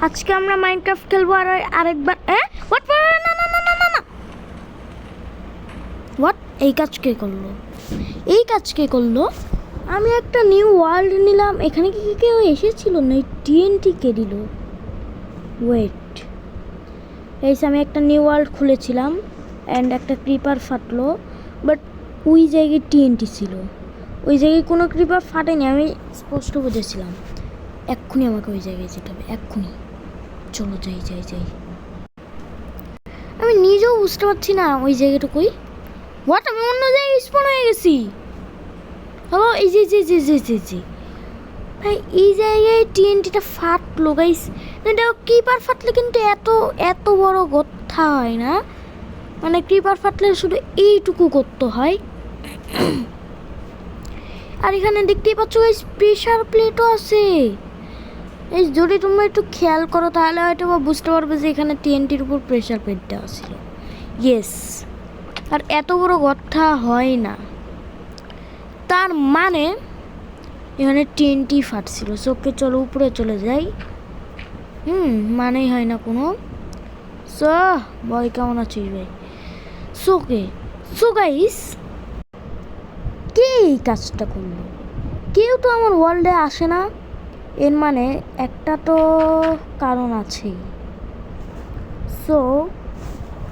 আজকে আমরা মাইনক্রাফট খেলবো আর আরেকবার হোয়াট না না না না না না হোয়াট এই কাজ কে করলো? আমি একটা নিউ ওয়ার্ল্ড নিলাম, এখানে কি কেউ এসেছিল না? টিএনটি কে দিল? ওয়েট, এই আমি একটা নিউ ওয়ার্ল্ড খুলেছিলাম অ্যান্ড একটা ক্রিপার ফাটলো, বাট ওই জায়গায় টিএনটি ছিল, ওই জায়গায় কোনো ক্রিপার ফাটেনি, আমি স্পষ্ট বুঝেছিলাম। এক্ষুনি আমাকে ওই জায়গায় যেতে হবে, এক্ষুনি। চলো যাই যাই যাই। আমি নিজেও বুঝতে পারছি না ওই জায়গাটুকুই। হোয়াট, আমি অন্য জায়গায় স্পন হয়ে গেছি। হ্যালো, এই যে জি জি জি জি জি ভাই, এই জায়গায় টিএনটিটা ফাটলো গাইস। এটা ক্রিপার ফাটলে কিন্তু এত এত বড় কথা হয় না, মানে ক্রিপার ফাটলে শুধু এইটুকু করতে হয়। আর এখানে দেখতেই পাচ্ছ গাইস, প্রেশার প্লেটও আছে। এই যদি তোমরা একটু খেয়াল করো তাহলে হয়তো বা বুঝতে পারবে যে এখানে টিএনটির উপর প্রেশার প্লেট দেওয়া ছিল। ইয়েস, আর এত বড় কথা হয় না, তার মানে এখানে টিএনটি ফাটছিল। সোকে চলো উপরে চলে যাই। মানেই হয় না কোনো। সো বয় কেমন আছিস ভাই? সো গাইস, কে এই কাজটা করলো? কেউ তো আমার ওয়ার্ল্ডে আসে না, এর মানে একটা তো কারণ আছেই। সো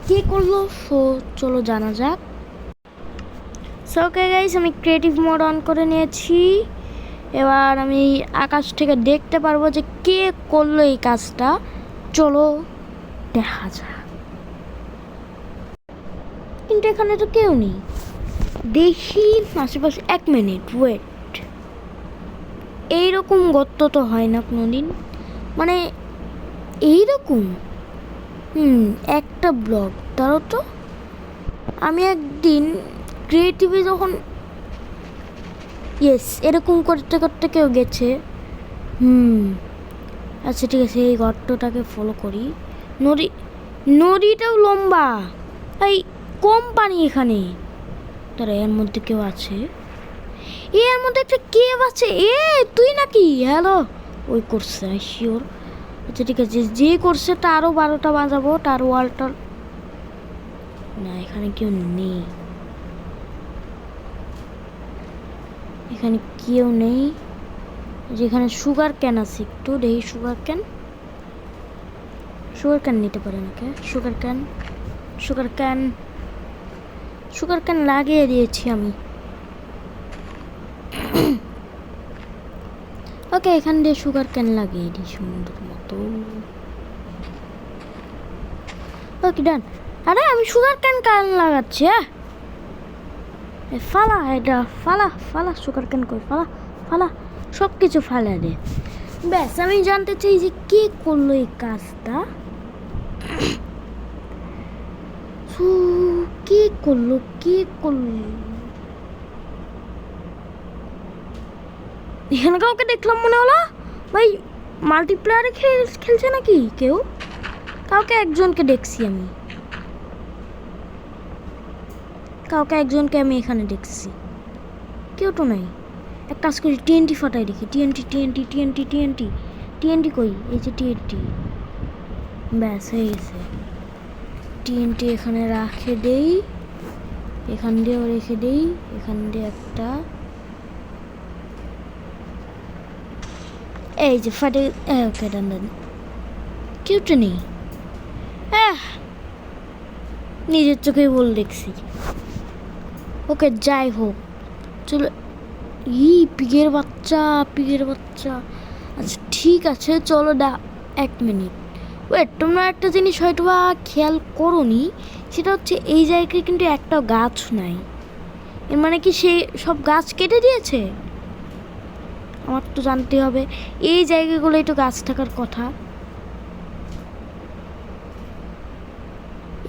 কে করলো? চলো জানা যাক। সো ওকে গাইস, আমি ক্রিয়েটিভ মোড অন করে নিয়েছি। এবার আমি আকাশ থেকে দেখতে পারবো যে কে করলো এই কাজটা। চলো দেখা যাক। কিন্তু এখানে তো কেউ নেই, দেখি আশেপাশে। 1 মিনিট ওয়েট, এইরকম গর্ত তো হয় না কোনোদিন, মানে এইরকম একটা ব্লক তারও তো। আমি একদিন ক্রিয়েটিভে যখন এরকম করতে করতে কেউ গেছে। আচ্ছা ঠিক আছে, এই গর্তটাকে ফলো করি। নদীটাও লম্বা, এই কম পানি এখানে। তারা এর মধ্যে কেউ আছে, এর মধ্যে একটা কেভ আছে। তুই নাকি? হ্যালো, ওই করছে শিওর। আচ্ছা ঠিক আছে, যে করছে তারও 12টা বাজাবো, তার ওয়ালটা। না, এখানে কেউ নেই, এখানে কেউ নেই। যেখানে সুগার ক্যান আছে, একটু দেখি। সুগার ক্যান নিতে পারে নাকি? সুগার ক্যান লাগিয়ে দিয়েছি আমি। ওকে, এখান দিয়ে সুগার ক্যান লাগিয়ে দিই সুন্দর মতো। ওকে ডান। আরে আমি সুগার ক্যান লাগাচ্ছি। ফালা এটা, ফালা সুগার ক্যান কই? ফালা সব কিছু ফালা দে। ব্যাস, আমি জানতে চাই যে কে করলো এই কাজটা। কে করলো? এখানে কাউকে দেখলাম মনে হলো। ভাই মাল্টিপ্লেয়ারে খেলছে নাকি কেউ? কাউকে একজনকে দেখছি আমি, এখানে দেখছি। কেউ তো নাই। এক কাজ করি, টিএনটি ফাটাই দেখি। টিএনটি কই? এই যে টিএনটি। ব্যাস হয়ে গেছে। টিএনটি এখানে রেখে দেই, এখান দিয়েও রেখে দেই, এখান দিয়ে একটা। এই যে ফাটে। ওকে ডান। কেউ তো নেই। নিজের চোখেই বল দেখছি। ওকে যাই হোক, চলো। পিগের বাচ্চা। আচ্ছা ঠিক আছে, চলো 1 মিনিট ওয়েট। তোমরা একটা জিনিস হয়তো বা খেয়াল করোনি, সেটা হচ্ছে এই জায়গায় কিন্তু একটা গাছ নাই। এর মানে কি সে সব গাছ কেটে দিয়েছে? আমার তো জানতে হবে, এই জায়গাগুলো একটু গাছ থাকার কথা।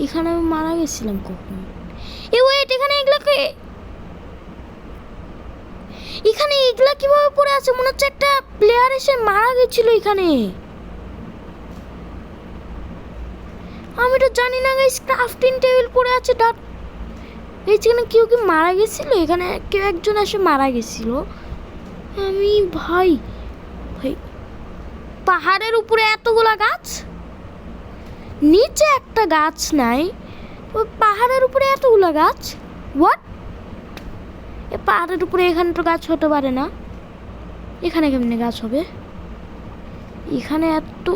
এখানে আমি মারা গেছিলাম কখন? ওয়েট, এখানে এগুলা কিভাবে পড়ে আছে? মনে হচ্ছে একটা প্লেয়ার এসে মারা গেছিল এখানে। আমি তো জানি না গাইস, ক্রাফটিং টেবিল পড়ে আছে। এইখানে কেউ কি মারা গেছিল? এখানে কেউ একজন এসে মারা গেছিল। আমি ভাই পাহাড়ের উপরে এতগুলা গাছ, নিচে একটা গাছ নাই, ওই পাহাড়ের উপরে এতগুলা গাছ। হোয়াট? এ পাহাড়ের উপরে এখানে তো গাছ হতে পারে না, এখানে কেমনে গাছ হবে? এখানে এত,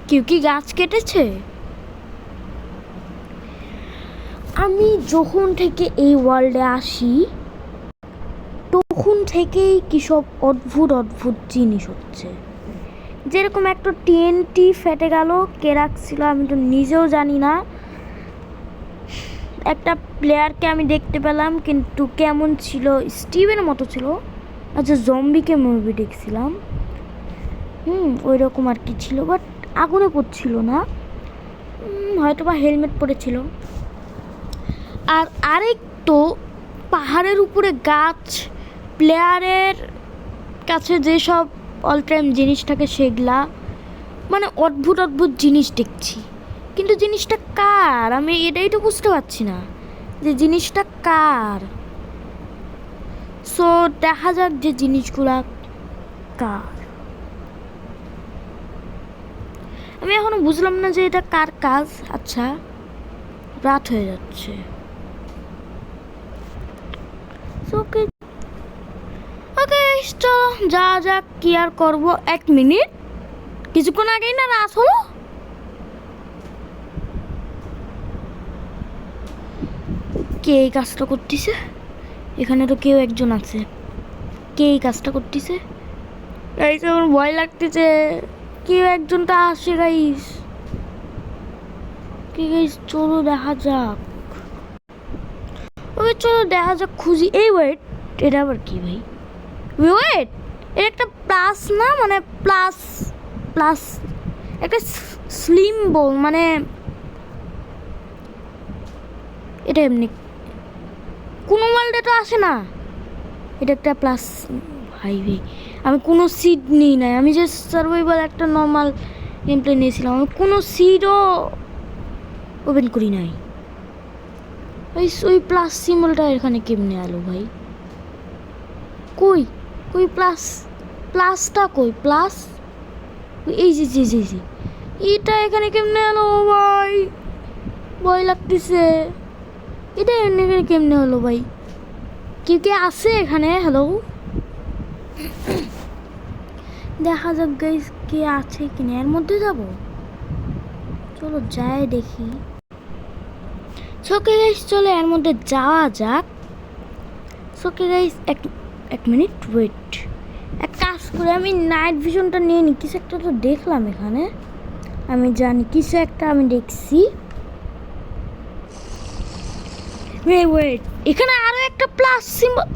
কেউ কি গাছ কেটেছে? আমি যখন থেকে এই ওয়ার্ল্ডে আসি তখন থেকেই কি সব অদ্ভুত অদ্ভুত জিনিস হচ্ছে। যেরকম একটা টিএনটি ফেটে গেল, কে রাখছিল আমি তো নিজেও জানি না। একটা প্লেয়ারকে আমি দেখতে পেলাম, কিন্তু কেমন ছিল, স্টিভের মতো ছিল। আচ্ছা, জম্বিকে মুভি দেখছিলাম, ওই রকম আর কি ছিল, বাট আগুনে পড়ছিল না, হয়তো বা হেলমেট পরেছিল। আর আরেক তো পাহাড়ের উপরে গাছ, প্লেয়ারের কাছে যেসব অল টাইম জিনিস থাকে সেগুলা, মানে অদ্ভুত অদ্ভুত জিনিস দেখছি। কিন্তু জিনিসটা কার আমি এটাই তো বুঝতে পারছি না, যে জিনিসটা কার। সো দেখা যাক যে জিনিসগুলা কার। আমি এখনো বুঝলাম না যে এটা কার কাজ। আচ্ছা, রাত হয়ে যাচ্ছে। ওকে ওকে, চলো যা যাক, কি আর করবো। 1 মিনিট, কিছুক্ষণ আগেই না রাত হলো। কে এই কাজটা করতেছে? এখানে তো কেউ একজন আছে। কে এই কাজটা করতেছে? গাইস, আমার ভয় লাগতেছে। কেউ একজনটা আসে গাইস। কে গাইস? চলো দেখা যাক। ওকে চলো দেখা যাক, খুঁজি। এই ওয়েট, এটা আবার কি ভাই? ওয়েট, এটা একটা প্লাস না, মানে প্লাস প্লাস একটা স্লিম বল, মানে এটা এমনি কোনো ওয়ার্ল্ডে তো আসে না। এটা একটা প্লাস। হাইওয়ে, আমি কোনো সিড নিই নাই, আমি যে সার্ভাইভাল একটা নর্মাল গেম প্লে নিয়েছিলাম, আমি কোনো সিডও ওপেন করি নাই। ওই প্লাস সিম্বলটা এখানে কেমনে আলো ভাই? কই কই প্লাস, প্লাসটা কই? প্লাস এই যে জি জি জি, এটা এখানে কেমনে এলো ভাই? ভয় লাগতেছে। এটা এখানে কেমনে হলো ভাই? কেউ কে আছে এখানে? হ্যালো, দেখা যাক গাইস কে আছে কিনা। এর মধ্যে যাব, চলো যাই দেখি। ওকে গাইস, চলো এর মধ্যে যাওয়া যাক। ওকে গাইস, এক মিনিট ওয়েট। এক কাজ করে আমি নাইট ভিশনটা নিয়ে নিই। কিছু একটা তো দেখলাম এখানে, আমি জানি কিছু একটা আমি দেখছি। ওয়েট, এখানে আরো একটা প্লাস সিম্বল,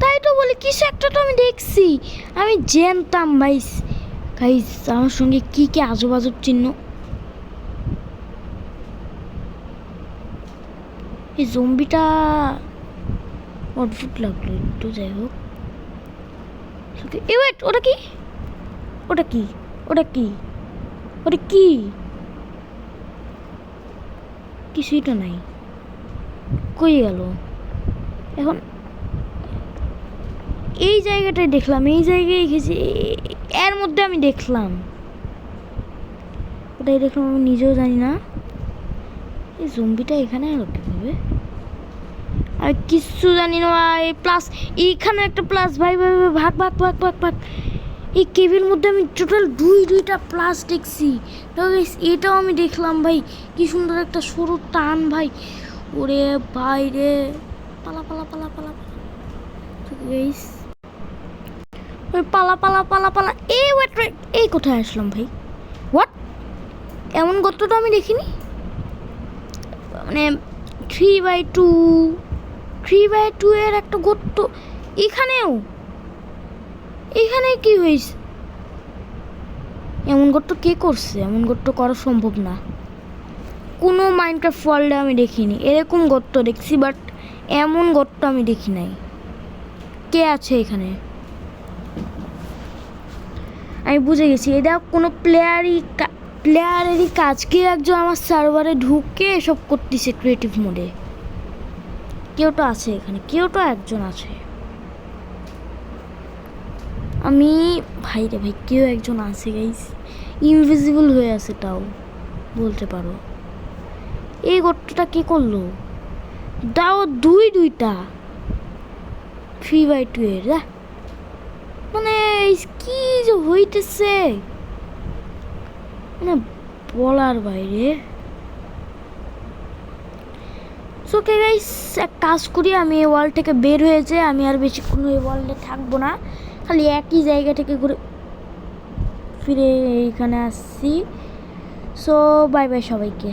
তাই তো বলি কিছু একটা তো আমি দেখছি। আমি জানতাম ভাই। গাইস, আমার সঙ্গে কি কি আজব আজব চিহ্ন। এই জম্বিটা অদ্ভুত লাগলো একটু, যাই হোক। ওয়েট, ওটা কি? ওটা কি? ওটা কি? ওটা কি? কিছুই তো নাই, কই গেল এখন? এই জায়গাটায় দেখলাম, এই জায়গায় গেছি, এর মধ্যে আমি দেখলাম, ওটাই দেখলাম, আমি নিজেও জানি না। এই জম্বিটা এখানে আরো কীভাবে? আমি কিচ্ছু জানি না ভাই। প্লাস এইখানে একটা প্লাস, ভাই ভাই ভাই, ভাগ ভাগ ভাগ ভাগ ভাগ। এই কেবির মধ্যে আমি টোটাল দুইটা প্লাস দেখছি। এটাও আমি দেখলাম ভাই, কি সুন্দর একটা সরু টান ভাই। ওরে ভাই রে, পালা পালা পালা পালা ওই পালা পালা পালা পালা। এই ওয়েট ওয়েট, এই কোথায় আসলাম ভাই? হোয়াট? এমন গর্ত তো আমি দেখিনি। মানে 3/2 এর একটা গর্ত এখানেও। এখানে কি হয়েছে? এমন গর্ত কে করছে? এমন গর্ত করা সম্ভব না। কোনো মাইনক্রাফট ওয়ার্ল্ডে আমি দেখিনি এরকম গর্ত। দেখছি বাট এমন গর্ত আমি দেখি নাই। কে আছে এখানে? আমি বুঝে গেছি, এটা কোনো প্লেয়ারেরই কাজ। কেউ একজন আমার সার্ভারে ঢুকে এসব করতেছে ক্রিয়েটিভ মোডে। কেউ তো আছে এখানে, কেউ তো একজন আছে। আমি ভাই রে ভাই, কেউ একজন আছে গাইস, ইনভিজিবল হয়ে আছে তাও বলতে পারো। এই গর্তটা কে করলো? দাও দুইটা 3x2 এর মানে কি যে হইতেছে মানে বলার বাইরে। ওকে গাইস, এক কাজ করি, আমি এই ওয়াল থেকে বের হয়ে যাই, আমি আর বেশিক্ষণ এই ওয়ালে থাকবো না, খালি একই জায়গা থেকে ঘুরে ফিরে এইখানে আসছি। সো বাই বাই সবাইকে।